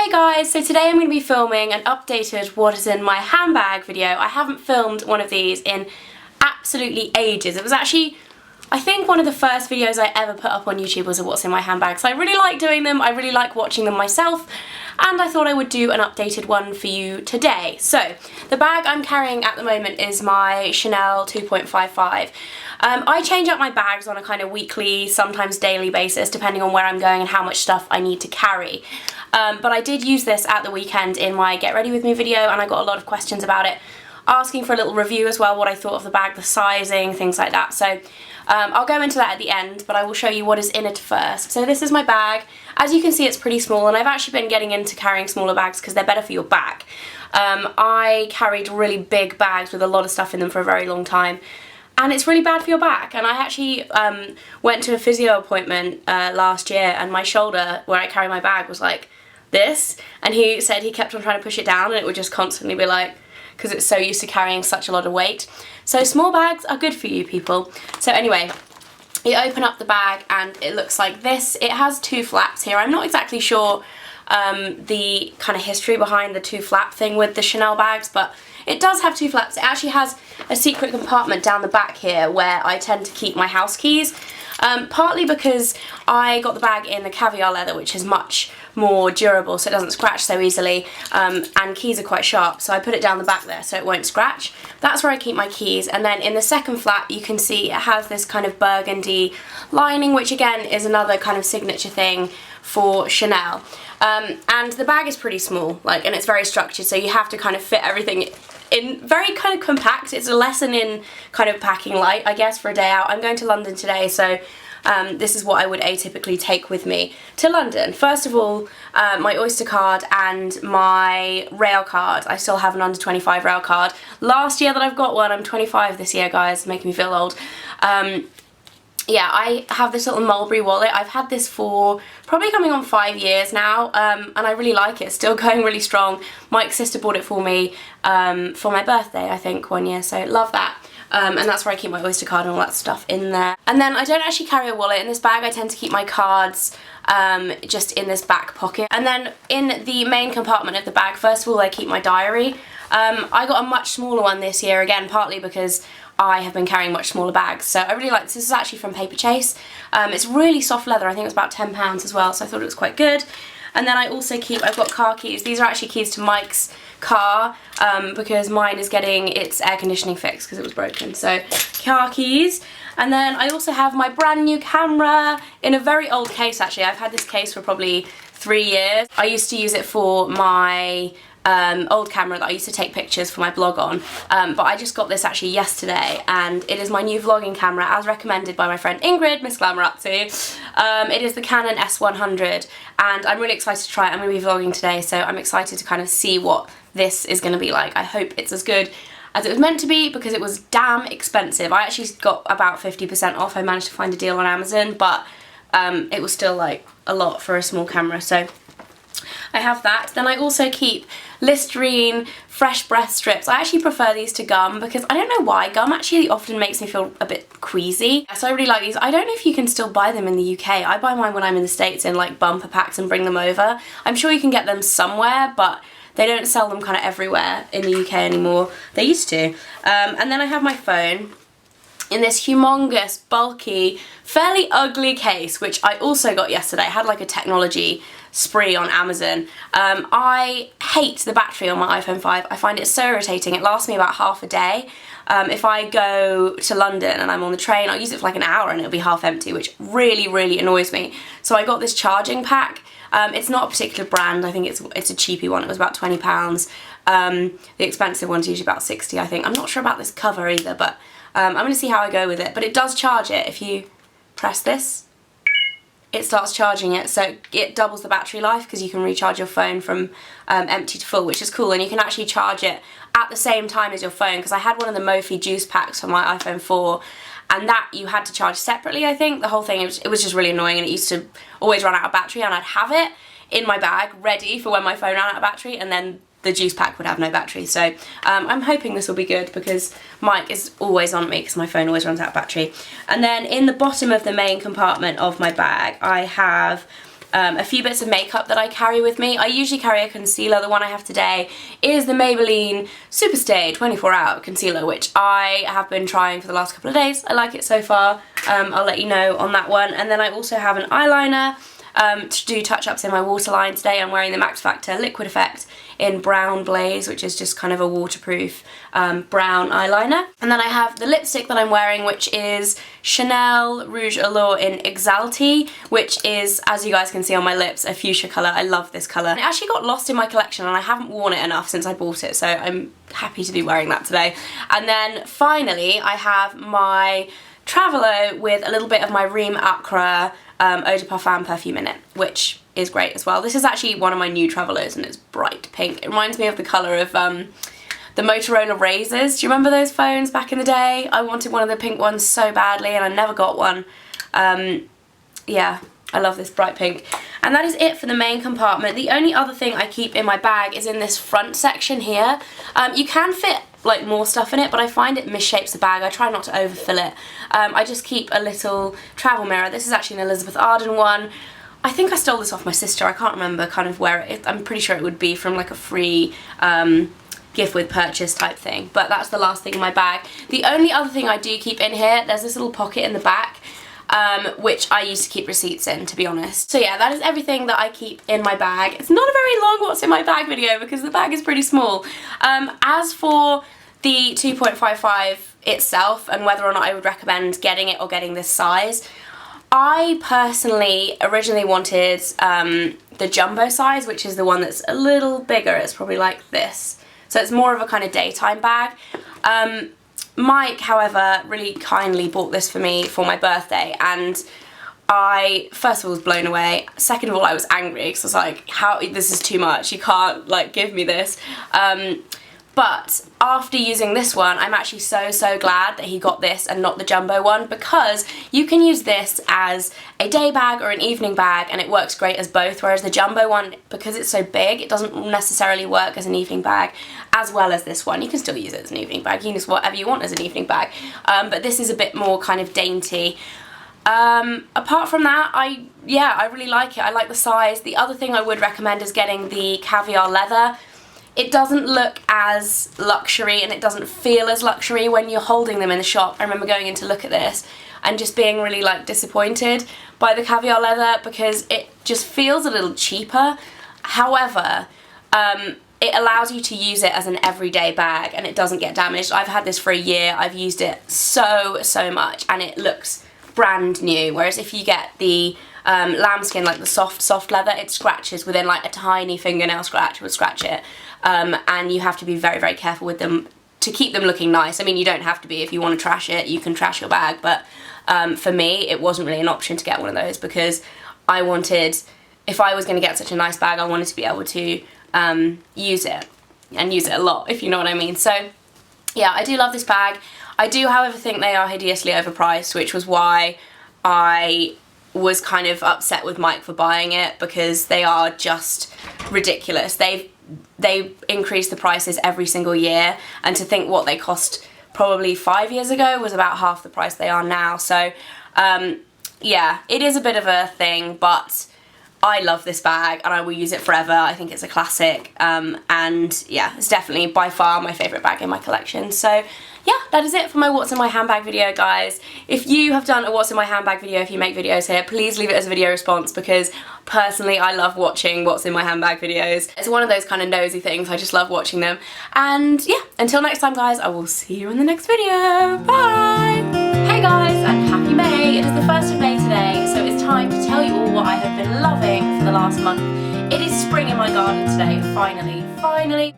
Hey guys, so today I'm going to be filming an updated what is in my handbag video. I haven't filmed one of these in absolutely ages. It was actually, I think, one of the first videos I ever put up on YouTube was a what's in my handbag. So I really like doing them, I really like watching them myself, and I thought I would do an updated one for you today. So the bag I'm carrying at the moment is my Chanel 2.55. I change up my bags on a kind of weekly, sometimes daily basis, depending on where I'm going and how much stuff I need to carry. But I did use this at the weekend in my Get Ready With Me video, and I got a lot of questions about it, asking for a little review as well, what I thought of the bag, the sizing, things like that. So I'll go into that at the end, but I will show you what is in it first. So this is my bag. As you can see, it's pretty small, and I've actually been getting into carrying smaller bags because they're better for your back. I carried really big bags with a lot of stuff in them for a very long time, and it's really bad for your back. And I actually went to a physio appointment last year, and my shoulder, where I carry my bag, was like this, and he said he kept on trying to push it down and it would just constantly be like, because it's so used to carrying such a lot of weight. So small bags are good for you people. So anyway, you open up the bag and it looks like this. It has two flaps here. I'm not exactly sure the kind of history behind the two flap thing with the Chanel bags, but it does have two flaps. It actually has a secret compartment down the back here where I tend to keep my house keys. Partly because I got the bag in the caviar leather, which is much more durable, so it doesn't scratch so easily, and keys are quite sharp, so I put it down the back there so it won't scratch. That's where I keep my keys. And then in the second flap you can see it has this kind of burgundy lining, which again is another kind of signature thing for Chanel. And the bag is pretty small, and it's very structured, so you have to kind of fit everything in very kind of compact. It's a lesson in kind of packing light, I guess, for a day out. I'm going to London today, so this is what I would atypically take with me to London. First of all, my Oyster card and my rail card. I still have an under 25 rail card. Last year that I've got one, I'm 25 this year, guys, making me feel old. Yeah, I have this little Mulberry wallet. I've had this for probably coming on 5 years now, and I really like it. It's still going really strong. Mike's sister bought it for me for my birthday, I think, one year, so love that. And that's where I keep my Oyster card and all that stuff in there. And then I don't actually carry a wallet in this bag. I tend to keep my cards just in this back pocket. And then in the main compartment of the bag, first of all, I keep my diary. I got a much smaller one this year, again, partly because I have been carrying much smaller bags, so I really like this. This is actually from Paper Chase. It's really soft leather. I think it's about £10 as well, so I thought it was quite good. And then I also keep, I've got car keys. These are actually keys to Mike's car, because mine is getting its air conditioning fixed because it was broken. So car keys. And then I also have my brand new camera in a very old case, actually. I've had this case for probably 3 years. I used to use it for my old camera that I used to take pictures for my blog on, but I just got this actually yesterday, and it is my new vlogging camera as recommended by my friend Ingrid, Miss Glamorazzi. It is the Canon S100, and I'm really excited to try it. I'm going to be vlogging today, so I'm excited to kind of see what this is going to be like. I hope it's as good as it was meant to be, because it was damn expensive. I actually got about 50% off. I managed to find a deal on Amazon, but it was still like a lot for a small camera, so I have that. Then I also keep Listerine fresh breath strips. I actually prefer these to gum because I don't know why, gum actually often makes me feel a bit queasy. So I really like these. I don't know if you can still buy them in the UK. I buy mine when I'm in the States in like bumper packs and bring them over. I'm sure you can get them somewhere, but they don't sell them kind of everywhere in the UK anymore. They used to. And then I have my phone in this humongous, bulky, fairly ugly case, which I also got yesterday. I had like a technology spree on Amazon. I hate the battery on my iPhone 5. I find it so irritating. It lasts me about half a day. If I go to London and I'm on the train, I'll use it for like an hour and it'll be half empty, which really, really annoys me. So I got this charging pack. It's not a particular brand. I think it's a cheapy one. It was about £20. The expensive one's usually about 60, I think. I'm not sure about this cover either, but I'm going to see how I go with it. But it does charge it. If you press this, it starts charging it, so it doubles the battery life because you can recharge your phone from empty to full, which is cool. And you can actually charge it at the same time as your phone, because I had one of the Mophie juice packs for my iPhone 4, and that you had to charge separately, I think. The whole thing, it was just really annoying, and it used to always run out of battery, and I'd have it in my bag ready for when my phone ran out of battery, and then the juice pack would have no battery. So I'm hoping this will be good, because Mike is always on me because my phone always runs out of battery. And then in the bottom of the main compartment of my bag I have a few bits of makeup that I carry with me. I usually carry a concealer. The one I have today is the Maybelline Superstay 24-hour concealer, which I have been trying for the last couple of days. I like it so far. I'll let you know on that one. And then I also have an eyeliner to do touch-ups in my waterline. Today I'm wearing the Max Factor Liquid Effect in Brown Blaze, which is just kind of a waterproof brown eyeliner. And then I have the lipstick that I'm wearing, which is Chanel Rouge Allure in Exaltee, which is, as you guys can see on my lips, a fuchsia colour. I love this colour. It actually got lost in my collection and I haven't worn it enough since I bought it, so I'm happy to be wearing that today. And then finally I have my Travelo with a little bit of my Reem Acra Eau de Parfum perfume in it, which is great as well. This is actually one of my new Travelos and it's bright pink. It reminds me of the colour of the Motorola Razrs. Do you remember those phones back in the day? I wanted one of the pink ones so badly and I never got one. Yeah, I love this bright pink. And that is it for the main compartment. The only other thing I keep in my bag is in this front section here. You can fit like more stuff in it, but I find it misshapes the bag. I try not to overfill it. I just keep a little travel mirror. This is actually an Elizabeth Arden one. I think I stole this off my sister. I can't remember kind of where it is. I'm pretty sure it would be from like a free gift with purchase type thing, but that's the last thing in my bag. The only other thing I do keep in here, there's this little pocket in the back, which I used to keep receipts in, to be honest. So yeah, that is everything that I keep in my bag. It's not a very long what's in my bag video because the bag is pretty small. As for the 2.55 itself and whether or not I would recommend getting it or getting this size, I personally originally wanted the jumbo size, which is the one that's a little bigger. It's probably like this. So it's more of a kind of daytime bag. Mike, however, really kindly bought this for me for my birthday, and I, first of all, was blown away. Second of all, I was angry because I was like, how, this is too much, you can't like give me this. But after using this one, I'm actually so glad that he got this and not the jumbo one, because you can use this as a day bag or an evening bag and it works great as both, whereas the jumbo one, because it's so big, it doesn't necessarily work as an evening bag as well as this one. You can still use it as an evening bag, you can use whatever you want as an evening bag, but this is a bit more kind of dainty. Apart from that, I really like it. I like the size. The other thing I would recommend is getting the caviar leather. It doesn't look as luxury and it doesn't feel as luxury when you're holding them in the shop. I remember going in to look at this and just being really like disappointed by the caviar leather because it just feels a little cheaper. However, it allows you to use it as an everyday bag and it doesn't get damaged. I've had this for a year. I've used it so much and it looks brand new, whereas if you get the lambskin, like the soft leather, it scratches within like a tiny fingernail scratch would scratch it, and you have to be very careful with them to keep them looking nice. I mean, you don't have to be. If you want to trash it, you can trash your bag, but for me it wasn't really an option to get one of those because I wanted, if I was going to get such a nice bag, I wanted to be able to use it and use it a lot, if you know what I mean. So yeah, I do love this bag. I do, however, think they are hideously overpriced, which was why I was kind of upset with Mike for buying it, because they are just ridiculous. They increase the prices every single year, and to think what they cost probably 5 years ago was about half the price they are now. So yeah, it is a bit of a thing, but I love this bag and I will use it forever. I think it's a classic, and yeah, it's definitely by far my favourite bag in my collection. So yeah, that is it for my what's in my handbag video, guys. If you have done a what's in my handbag video, if you make videos here, please leave it as a video response, because personally I love watching what's in my handbag videos. It's one of those kind of nosy things, I just love watching them. And yeah, until next time, guys, I will see you in the next video. Bye! Hey guys, and happy May! It is the 1st of May today, so it's time to tell you all what I have been loving for the last month. It is spring in my garden today, finally.